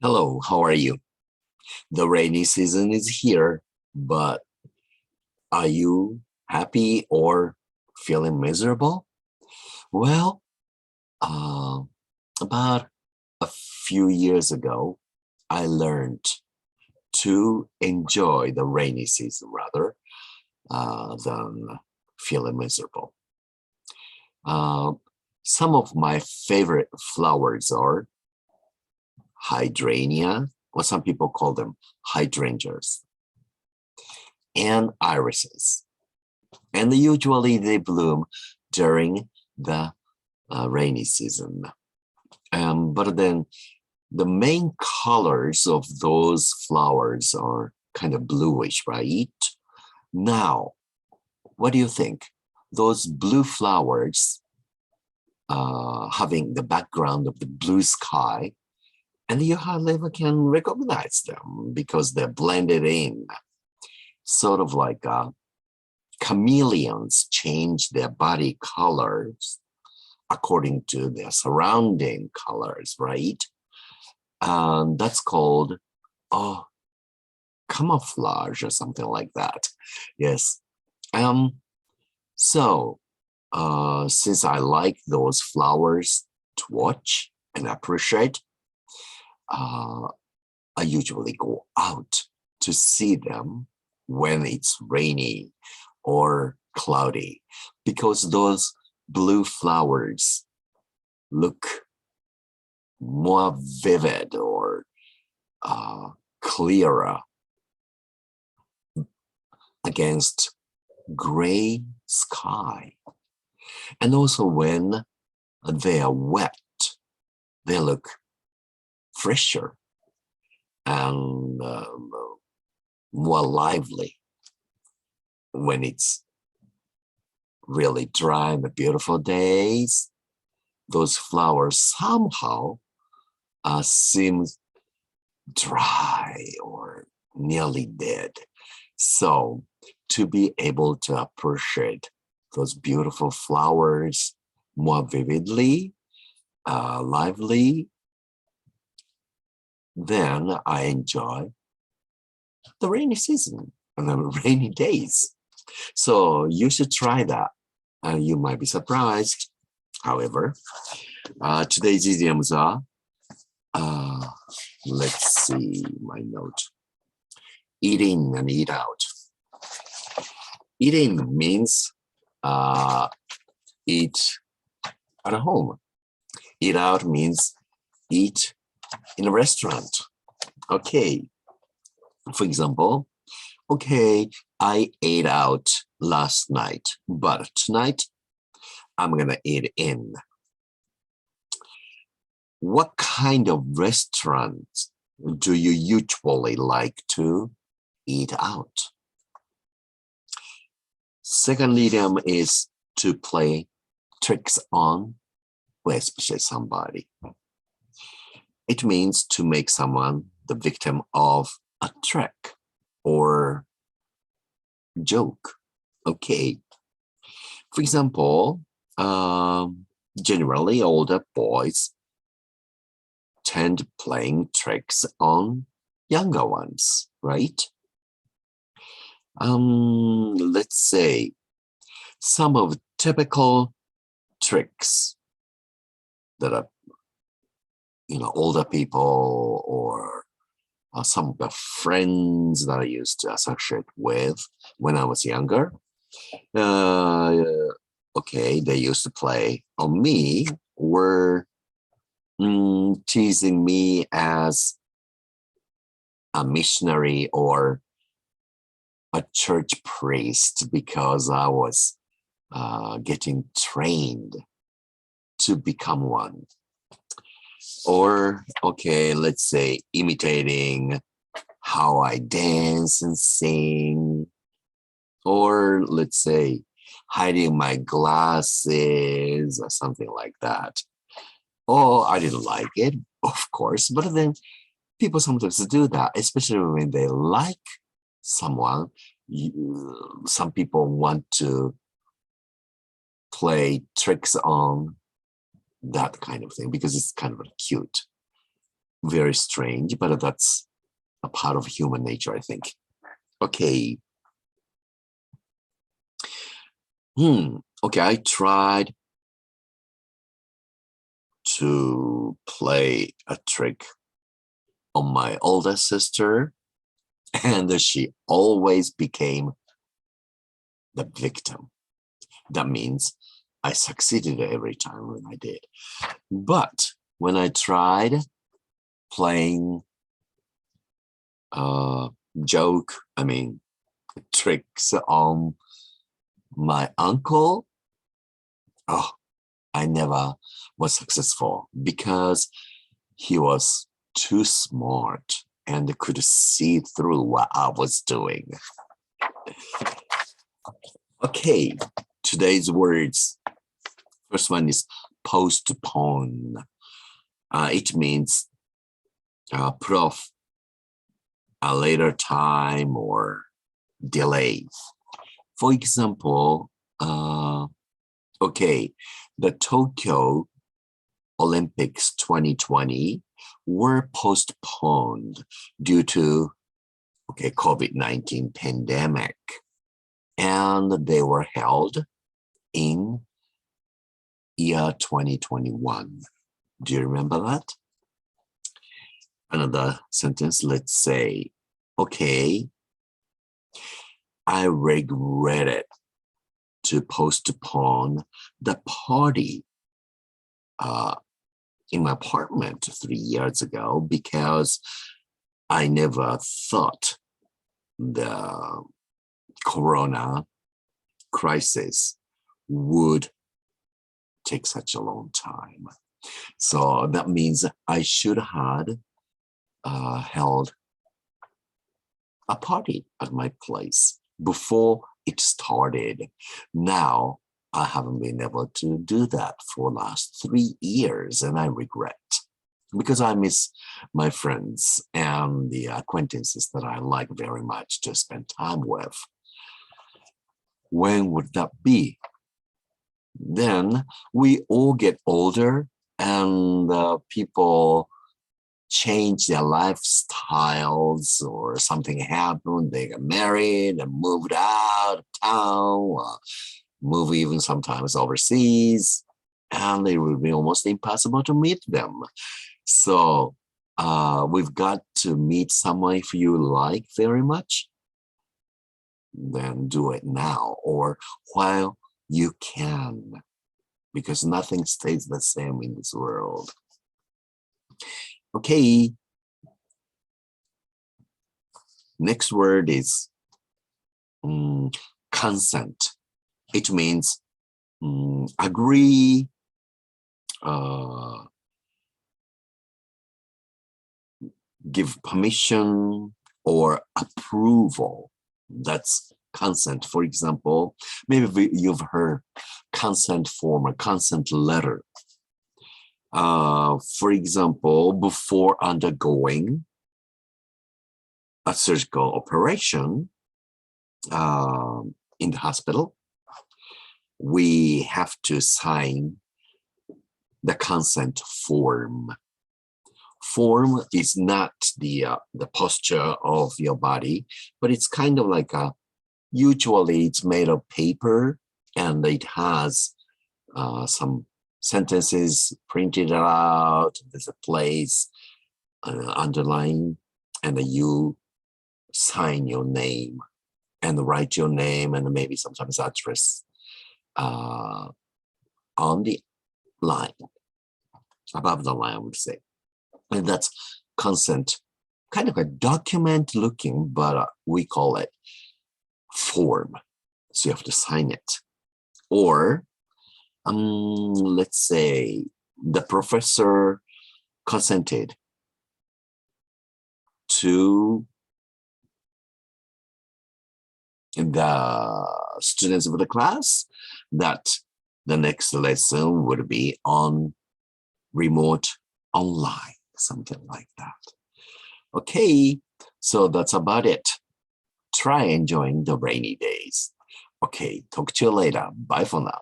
Hello, how are you? The rainy season is here, but are you happy or feeling miserable? Well, uh, about a few years ago, I learned to enjoy the rainy season rather than feeling miserable. Uh, some of my favorite flowers are hydrangea, or some people call them hydrangeas, and irises. And usually they bloom during the rainy season. But then the main colors of those flowers are kind of bluish, right? Now, what do you think? Those blue flowers having the background of the blue sky, and you hardly ever can recognize them because they're blended in, sort of like chameleons change their body colors according to their surrounding colors, right? And that's called camouflage or something like that. Yes. So since I like those flowers to watch and appreciate, I usually go out to see them when it's rainy or cloudy, because those blue flowers look more vivid or clearer against gray sky. And also when they are wet, they look fresher and more lively. When it's really dry and beautiful days, those flowers somehow seem dry or nearly dead. So to be able to appreciate those beautiful flowers more vividly, lively, then I enjoy the rainy season and the rainy days. So you should try that. You might be surprised. However, today's idioms are, let's see my note. Eat in and eat out. Eat in means eat at home. Eat out means eat in a restaurant. Okay. For example, okay, I ate out last night, but tonight I'm gonna eat in. What kind of restaurants do you usually like to eat out? Second idiom is to play tricks on, well, especially somebody. It means to make someone the victim of a trick or joke. Okay. For example, generally older boys tend playing tricks on younger ones, right? Let's say some of typical tricks that are, older people or some of the friends that I used to associate with when I was younger. Okay, they used to play on me, were teasing me as a missionary or a church priest because I was getting trained to become one. Or, okay, let's say imitating how I dance and sing. Or let's say hiding my glasses or something like that. Oh, I didn't like it, of course, but then people sometimes do that, especially when they like someone. Some people want to play tricks on that kind of thing because it's kind of cute. Very strange, but that's a part of human nature, I think. Okay. Okay, I tried to play a trick on my older sister, and she always became the victim. That means I succeeded every time when I did. But when I tried playing tricks on my uncle, I never was successful because he was too smart and could see through what I was doing. Okay, today's words. First one is postpone. It means put off a later time or delay. For example, the Tokyo Olympics 2020 were postponed due to COVID-19 pandemic, and they were held in year 2021. Do you remember that? Another sentence, let's say, I regretted to postpone the party in my apartment 3 years ago because I never thought the corona crisis would take such a long time. So that means I should have held a party at my place before it started. Now I haven't been able to do that for the last 3 years, and I regret because I miss my friends and the acquaintances that I like very much to spend time with. When would that be? Then we all get older and people change their lifestyles, or something happened, they got married and moved out of town, move even sometimes overseas, and it will be almost impossible to meet them. So we've got to meet someone if you like very much, then do it now or while you can, because nothing stays the same in this world. Okay. Next word is consent. It means agree, give permission or approval. That's consent. For example, maybe you've heard consent form or consent letter. For example, before undergoing a surgical operation in the hospital, we have to sign the consent form. Form is not the posture of your body, but it's kind of like usually it's made of paper and it has some sentences printed out. There's a place underlined, and you sign your name and write your name and maybe sometimes address on the line, above the line, I would say. And that's consent, kind of a document looking, but we call it form. So you have to sign it. Or let's say the professor consented to the students of the class that the next lesson would be on remote online, something like that. Okay, so that's about it. Try enjoying the rainy days. Okay, talk to you later. Bye for now.